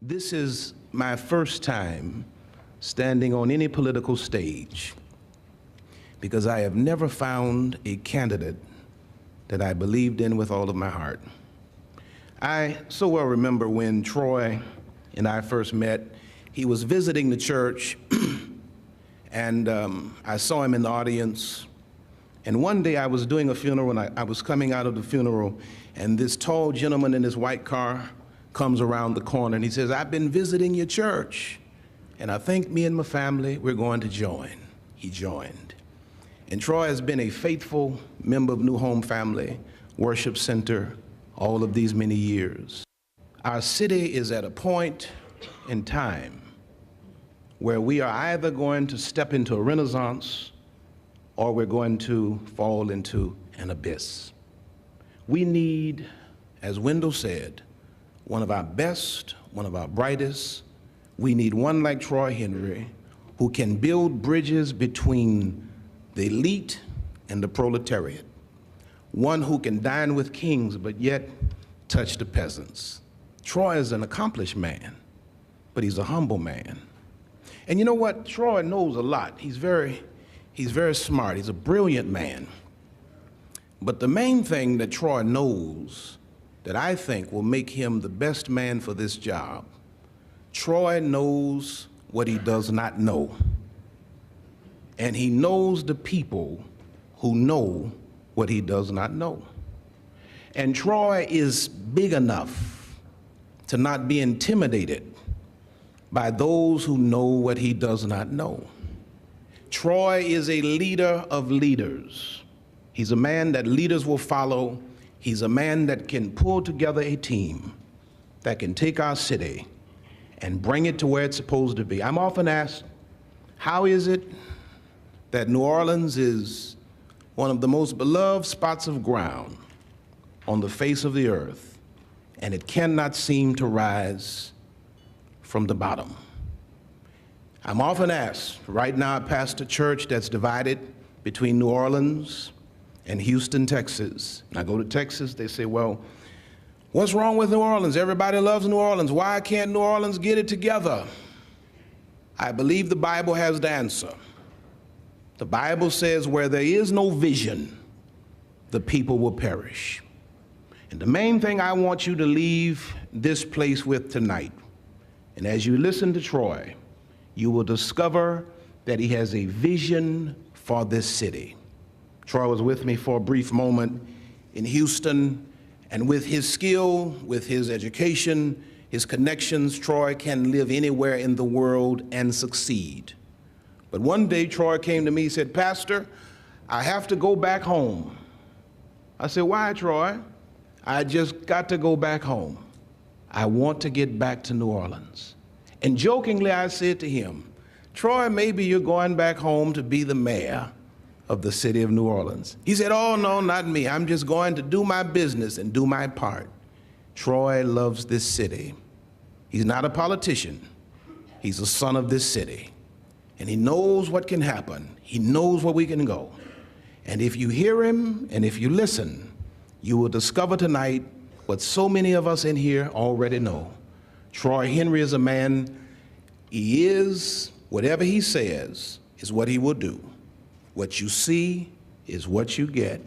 This is my first time standing on any political stage because I have never found a candidate that I believed in with all of my heart. I so well remember when Troy and I first met. He was visiting the church and I saw him in the audience. And one day I was doing a funeral and I was coming out of the funeral, and this tall gentleman in his white car comes around the corner and he says, "I've been visiting your church, and I think me and my family, we're going to join." He joined. And Troy has been a faithful member of New Home Family Worship Center all of these many years. Our city is at a point in time where we are either going to step into a renaissance or we're going to fall into an abyss. We need, as Wendell said, one of our best, one of our brightest. We need one like Troy Henry who can build bridges between the elite and the proletariat. One who can dine with kings but yet touch the peasants. Troy is an accomplished man, but he's a humble man. And you know what? Troy knows a lot. He's very smart. He's a brilliant man. But the main thing that Troy knows that I think will make him the best man for this job, Troy knows what he does not know. And he knows the people who know what he does not know. And Troy is big enough to not be intimidated by those who know what he does not know. Troy is a leader of leaders. He's a man that leaders will follow. He's a man that can pull together a team that can take our city and bring it to where it's supposed to be. I'm often asked, how is it that New Orleans is one of the most beloved spots of ground on the face of the earth, and it cannot seem to rise from the bottom? I'm often asked, right now I pastor a church that's divided between New Orleans and Houston, Texas. And I go to Texas, they say, well, what's wrong with New Orleans? Everybody loves New Orleans. Why can't New Orleans get it together? I believe the Bible has the answer. The Bible says where there is no vision, the people will perish. And the main thing I want you to leave this place with tonight, and as you listen to Troy, you will discover that he has a vision for this city. Troy was with me for a brief moment in Houston, and with his skill, with his education, his connections, Troy can live anywhere in the world and succeed. But one day Troy came to me and said, "Pastor, I have to go back home." I said, "Why, Troy?" "I just got to go back home. I want to get back to New Orleans." And jokingly I said to him, "Troy, maybe you're going back home to be the mayor of the city of New Orleans." He said, "Oh, no, not me. I'm just going to do my business and do my part." Troy loves this city. He's not a politician. He's a son of this city. And he knows what can happen. He knows where we can go. And if you hear him and if you listen, you will discover tonight what so many of us in here already know. Troy Henry is a man, he is, whatever he says is what he will do. What you see is what you get.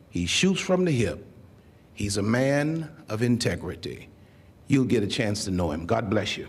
He shoots from the hip. He's a man of integrity. You'll get a chance to know him. God bless you.